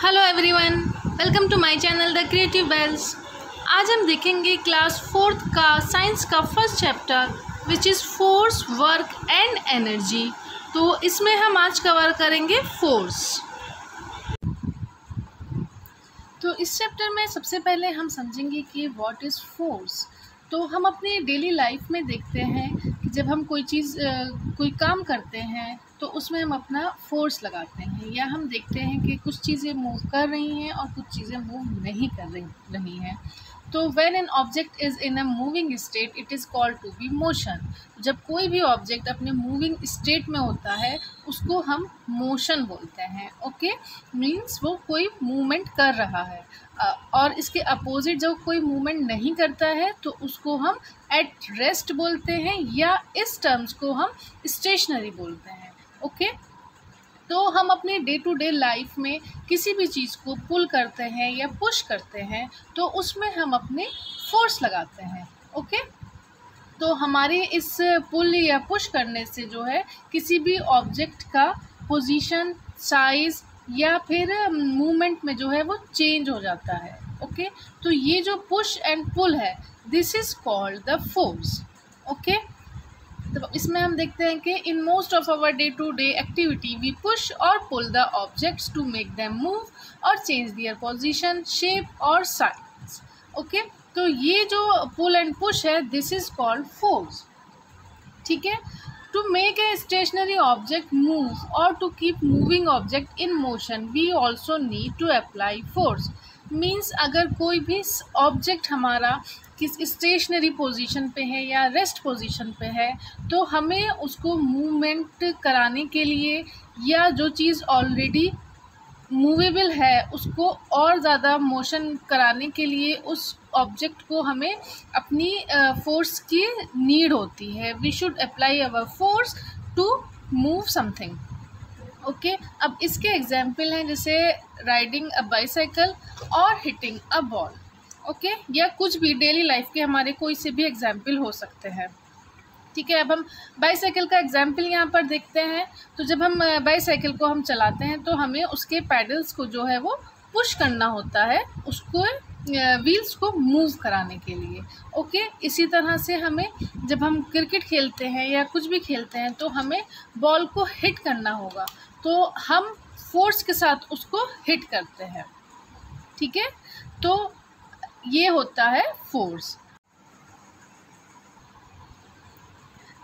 Hello everyone, welcome to my channel the creative bells. आज हम देखेंगे क्लास 4th का साइंस का first chapter which is force, work and energy. तो इसमें हम आज कवर करेंगे फोर्स। तो इस चैप्टर में सबसे पहले हम समझेंगे कि व्हाट इज़ फोर्स। तो हम अपनी डेली लाइफ में देखते हैं कि जब हम कोई काम करते हैं तो उसमें हम अपना फोर्स लगाते हैं, या हम देखते हैं कि कुछ चीज़ें मूव कर रही हैं और कुछ चीज़ें मूव नहीं कर रही हैं। तो when an object is in a moving state it is called to be motion. जब कोई भी ऑब्जेक्ट अपने मूविंग स्टेट में होता है उसको हम मोशन बोलते हैं। ओके, मीन्स वो कोई मूवमेंट कर रहा है। और इसके अपोजिट जब कोई मूवमेंट नहीं करता है तो उसको हम एट रेस्ट बोलते हैं, या इस टर्म्स को हम स्टेशनरी बोलते हैं। ओके, तो हम अपने डे टू डे लाइफ में किसी भी चीज़ को पुल करते हैं या पुश करते हैं तो उसमें हम अपने फोर्स लगाते हैं। ओके, तो हमारे इस पुल या पुश करने से जो है किसी भी ऑब्जेक्ट का पोजीशन, साइज़ या फिर मूवमेंट में जो है वो चेंज हो जाता है। ओके, तो ये जो पुश एंड पुल है this is called the force. Okay, तो इसमें हम देखते हैं कि in most of our day to day activity we push और pull the objects to make them move और चेंज देयर पोजीशन, शेप और साइज। ओके, तो ये जो पुल एंड पुश है दिस इज कॉल्ड फोर्स। ठीक है, to make a stationary object move और to keep moving object in motion we also need to apply force. Means अगर कोई भी ऑब्जेक्ट हमारा किस स्टेशनरी पोजीशन पे है या रेस्ट पोजीशन पे है तो हमें उसको मूवमेंट कराने के लिए, या जो चीज़ ऑलरेडी मूवेबल है उसको और ज़्यादा मोशन कराने के लिए उस ऑब्जेक्ट को हमें अपनी फोर्स की नीड होती है। We should apply our force to move something. Okay, अब इसके एग्जाम्पल हैं जैसे राइडिंग अ बाईसाइकिल और हिटिंग अ बॉल। ओके, या कुछ भी डेली लाइफ के हमारे कोई से भी एग्जाम्पल हो सकते हैं। ठीक है, अब हम बाईसाइकिल का एग्जाम्पल यहाँ पर देखते हैं। तो जब हम बाईसाइकिल को हम चलाते हैं तो हमें उसके पैडल्स को जो है वो पुश करना होता है, उसको व्हील्स को मूव कराने के लिए। ओके, इसी तरह से हमें जब हम क्रिकेट खेलते हैं या कुछ भी खेलते हैं तो हमें बॉल को हिट करना होगा, तो हम फोर्स के साथ उसको हिट करते हैं। ठीक है, तो ये होता है force.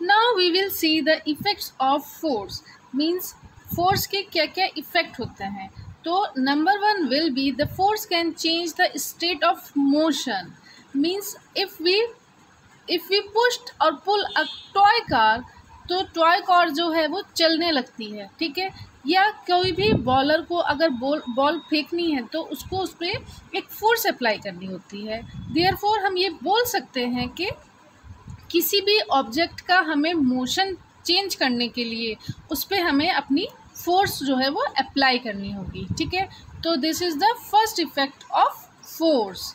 Now we will see the effects of force. Means force के क्या क्या इफ़ेक्ट होते हैं। तो number 1 will be the force can change the state of motion. Means if we pushed और पुल अ टॉय कार तो toy car जो है वो चलने लगती है। ठीक है, या कोई भी बॉलर को अगर बॉल फेंकनी है तो उसको उस पर एक फोर्स अप्लाई करनी होती है। देयरफॉर हम ये बोल सकते हैं कि किसी भी ऑब्जेक्ट का हमें मोशन चेंज करने के लिए उस पर हमें अपनी फोर्स जो है वो अप्लाई करनी होगी। ठीक है, तो this is the first effect of force.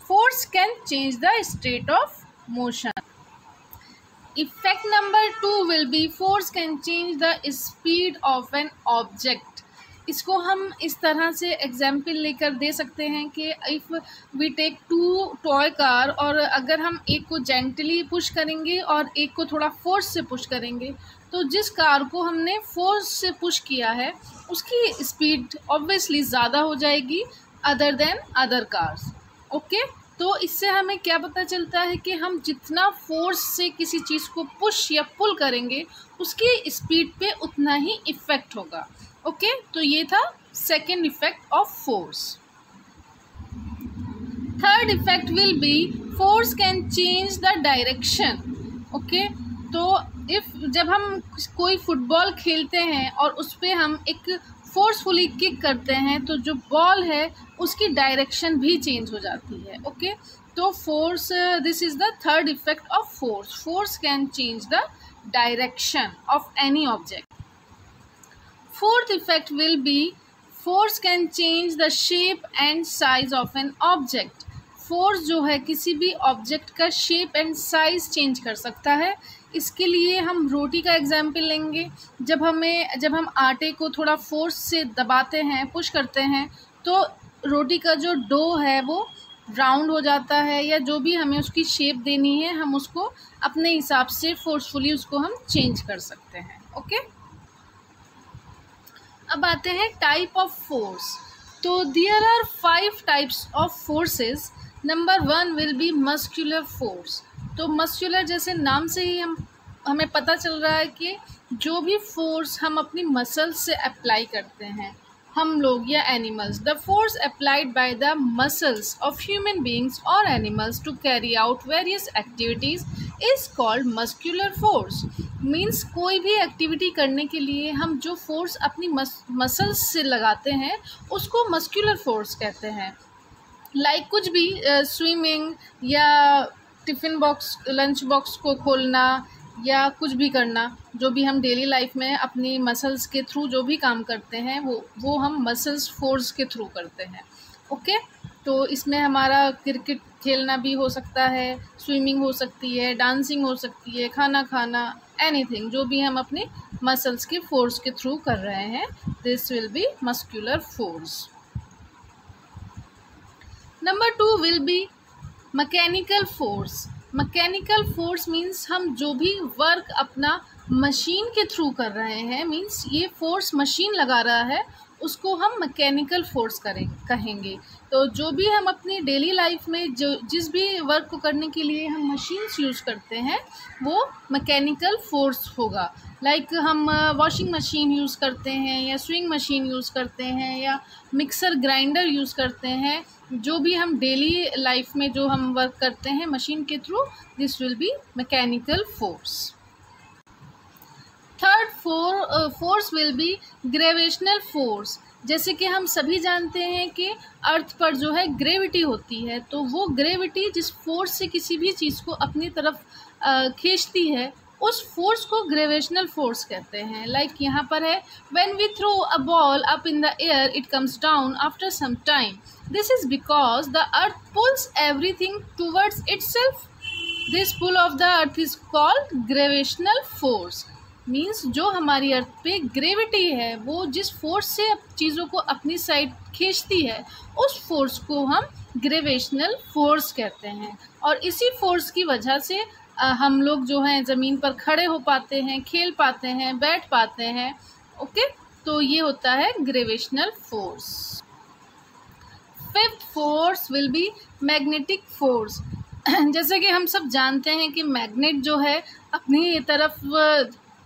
Force can change the state of motion. Effect number 2 will be force can change the speed of an object. इसको हम इस तरह से एग्जाम्पल लेकर दे सकते हैं कि if we take 2 toy car और अगर हम एक को जेंटली पुश करेंगे और एक को थोड़ा फोर्स से पुश करेंगे तो जिस कार को हमने फोर्स से पुश किया है उसकी स्पीड ऑब्वियसली ज़्यादा हो जाएगी other than other cars. Okay, तो इससे हमें क्या पता चलता है कि हम जितना फोर्स से किसी चीज़ को पुश या पुल करेंगे उसकी स्पीड पे उतना ही इफ़ेक्ट होगा। ओके, तो ये था second effect of force. Third effect will be force can change the direction. Okay, तो जब हम कोई फुटबॉल खेलते हैं और उस पर हम एक फोर्सफुली किक करते हैं तो जो बॉल है उसकी डायरेक्शन भी चेंज हो जाती है। ओके, तो force, this is the third effect of force. Force can change the direction of any object. Fourth effect will be force can change the shape and size of an object. Force जो है किसी भी object का shape and size change कर सकता है। इसके लिए हम रोटी का एग्जाम्पल लेंगे। जब हम आटे को थोड़ा फोर्स से दबाते हैं, पुश करते हैं तो रोटी का जो डो है वो राउंड हो जाता है, या जो भी हमें उसकी शेप देनी है हम उसको अपने हिसाब से फोर्सफुली उसको हम चेंज कर सकते हैं। ओके, अब आते हैं टाइप ऑफ फोर्स। तो there are 5 types of forces. Number 1 will be muscular force. तो मस्कुलर जैसे नाम से ही हमें पता चल रहा है कि जो भी फोर्स हम अपनी मसल्स से अप्लाई करते हैं, हम लोग या animals, the force applied by the muscles of human beings और animals to carry out various activities is called muscular force. Means कोई भी एक्टिविटी करने के लिए हम जो फोर्स अपनी मसल्स से लगाते हैं उसको मस्कुलर फोर्स कहते हैं। लाइक कुछ भी स्विमिंग या टिफ़िन बॉक्स, लंच बॉक्स को खोलना या कुछ भी करना, जो भी हम डेली लाइफ में अपनी मसल्स के थ्रू जो भी काम करते हैं वो हम मसल्स फोर्स के थ्रू करते हैं। ओके, तो इसमें हमारा क्रिकेट खेलना भी हो सकता है, स्विमिंग हो सकती है, डांसिंग हो सकती है, खाना खाना, एनीथिंग जो भी हम अपने मसल्स के फोर्स के थ्रू कर रहे हैं, this will be muscular force. Number 2 will be mechanical force. Mechanical force means हम जो भी वर्क अपना मशीन के थ्रू कर रहे हैं, मीन्स ये फोर्स मशीन लगा रहा है, उसको हम मैकेनिकल फोर्स कहेंगे। तो जो भी हम अपनी डेली लाइफ में जिस भी वर्क को करने के लिए हम मशीन्स यूज़ करते हैं वो मैकेनिकल फोर्स होगा। लाइक हम वॉशिंग मशीन यूज़ करते हैं या स्विंग मशीन यूज़ करते हैं या मिक्सर ग्राइंडर यूज़ करते हैं, जो भी हम डेली लाइफ में जो हम वर्क करते हैं मशीन के through, this will be mechanical force. Third force will B gravitational force. जैसे कि हम सभी जानते हैं कि अर्थ पर जो है ग्रेविटी होती है, तो वो ग्रेविटी जिस फोर्स से किसी भी चीज़ को अपनी तरफ खींचती है उस फोर्स को ग्रेविटेशनल फोर्स कहते हैं। लाइक यहाँ पर है, when we throw a ball up in the air it comes down after some time, this is because the earth pulls everything towards itself. This pull of the earth is called gravitational force. Means जो हमारी अर्थ पे gravity है वो जिस force से चीज़ों को अपनी साइड खींचती है उस फोर्स को हम ग्रेविटेशनल फोर्स कहते हैं। और इसी फोर्स की वजह से हम लोग जो हैं ज़मीन पर खड़े हो पाते हैं, खेल पाते हैं, बैठ पाते हैं। ओके, तो ये होता है gravitational force. Fifth force will B magnetic force. जैसे कि हम सब जानते हैं कि मैग्नेट जो है अपनी तरफ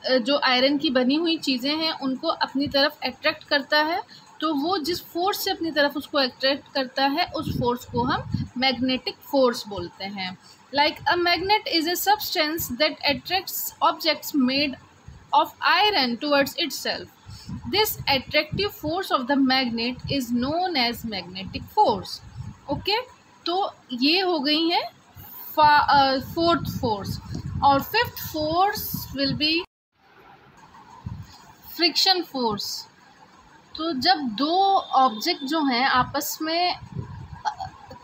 जो आयरन की बनी हुई चीज़ें हैं उनको अपनी तरफ अट्रैक्ट करता है, तो वो जिस फोर्स से अपनी तरफ उसको अट्रैक्ट करता है उस फोर्स को हम मैग्नेटिक फोर्स बोलते हैं। Like a magnet is a substance that attracts objects made of iron towards itself. This attractive force of the magnet is known as magnetic force. Okay, तो ये हो गई है फोर्थ फोर्स। और fifth force will be friction force. तो जब दो object जो हैं आपस में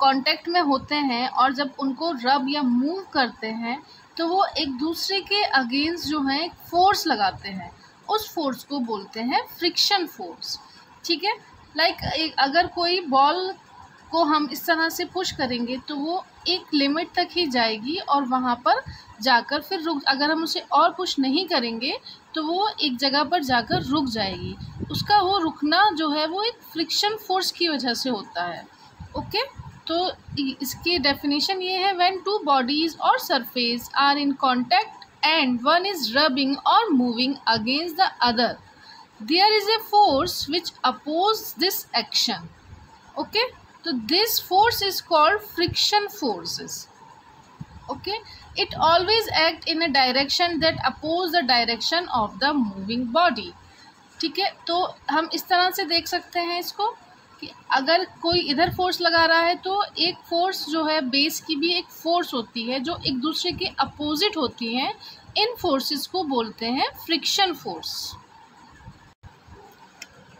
कांटेक्ट में होते हैं और जब उनको रब या मूव करते हैं तो वो एक दूसरे के अगेंस्ट जो है फोर्स लगाते हैं, उस फोर्स को बोलते हैं फ्रिक्शन फोर्स। ठीक है, लाइक अगर कोई बॉल को हम इस तरह से पुश करेंगे तो वो एक लिमिट तक ही जाएगी और वहाँ पर जाकर फिर अगर हम उसे और पुश नहीं करेंगे तो वो एक जगह पर जाकर रुक जाएगी। उसका वो रुकना जो है वो एक फ्रिक्शन फोर्स की वजह से होता है। ओके, तो इसकी डेफिनेशन ये है, व्हेन टू बॉडीज और surface are in contact and one is rubbing और moving against the other, there is a force which oppose this action. Okay, तो this force is called friction forces. Okay, it always act in a direction that oppose the direction of the moving body। ठीक है, तो हम इस तरह से देख सकते हैं इसको कि अगर कोई इधर फोर्स लगा रहा है तो एक फोर्स जो है बेस की भी एक फोर्स होती है जो एक दूसरे के अपोजिट होती हैं, इन फोर्सेस को बोलते हैं फ्रिक्शन फोर्स।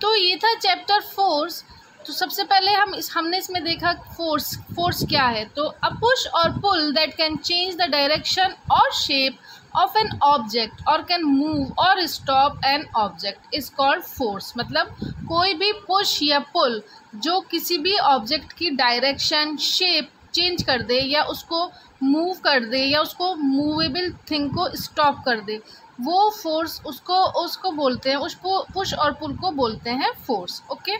तो ये था चैप्टर फोर्स। तो सबसे पहले हमने इसमें देखा फोर्स क्या है। तो अ पुश और pull that can change the direction और शेप ऑफ एन ऑब्जेक्ट और कैन मूव और stop an object is called force. मतलब कोई भी पुश या पुल जो किसी भी ऑब्जेक्ट की डायरेक्शन शेप चेंज कर दे या उसको मूव कर दे या उसको मूवेबल थिंग को स्टॉप कर दे, वो फोर्स उसको बोलते हैं, उस पुश और पुल को बोलते हैं फोर्स। ओके,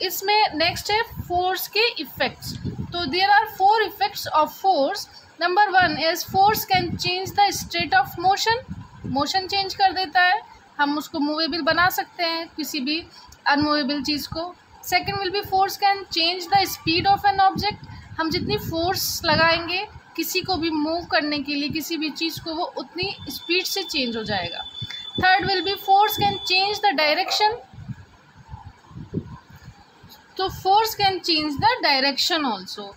इसमें नेक्स्ट है फोर्स के इफेक्ट्स। तो there are 4 effects of force. Number 1 is force can change the state of motion. Motion change कर देता है, हम उसको मूवेबल बना सकते हैं किसी भी अनमूवेबल चीज़ को। Second will be force can change the speed of an object. हम जितनी फोर्स लगाएंगे किसी को भी मूव करने के लिए, किसी भी चीज़ को, वो उतनी स्पीड से चेंज हो जाएगा। Third will be force can change the direction. तो force can change the direction also.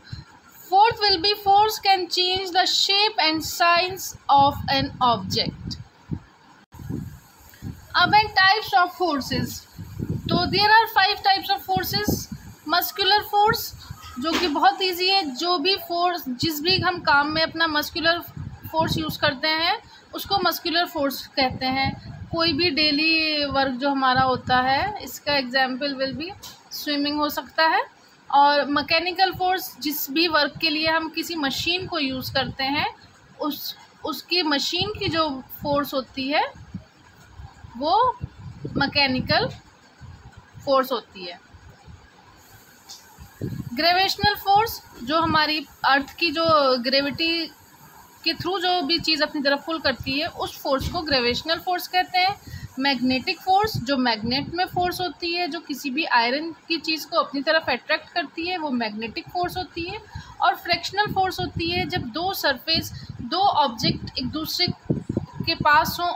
Fourth will be force can change the shape and size of an object. अब एंड टाइप्स ऑफ फोर्सेस। तो there are 5 types of forces. Muscular force, जो कि बहुत easy है, जो भी force जिस भी हम काम में अपना मस्कुलर फोर्स यूज़ करते हैं उसको मस्कुलर फोर्स कहते हैं। कोई भी डेली वर्क जो हमारा होता है, इसका एग्जाम्पल विल बी स्विमिंग हो सकता है। और मैकेनिकल फोर्स, जिस भी वर्क के लिए हम किसी मशीन को यूज़ करते हैं उसकी मशीन की जो फोर्स होती है वो मैकेनिकल फोर्स होती है। ग्रेविटेशनल फोर्स, जो हमारी अर्थ की जो ग्रेविटी के थ्रू जो भी चीज़ अपनी तरफ पुल करती है उस फोर्स को ग्रेविटेशनल फोर्स कहते हैं। मैग्नेटिक फोर्स, जो मैग्नेट में फोर्स होती है, जो किसी भी आयरन की चीज़ को अपनी तरफ अट्रैक्ट करती है, वो मैग्नेटिक फोर्स होती है। और फ्रिक्शनल फोर्स होती है जब दो ऑब्जेक्ट एक दूसरे के पास हो,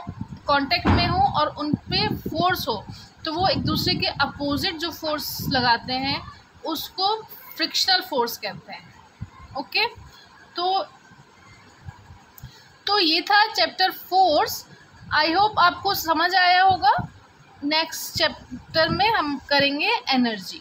कांटेक्ट में हो और उन पे फोर्स हो, तो वो एक दूसरे के अपोजिट जो फोर्स लगाते हैं उसको फ्रिक्शनल फोर्स कहते हैं। ओके, तो ये था चैप्टर फोर्स। आई होप आपको समझ आया होगा। नेक्स्ट चैप्टर में हम करेंगे एनर्जी।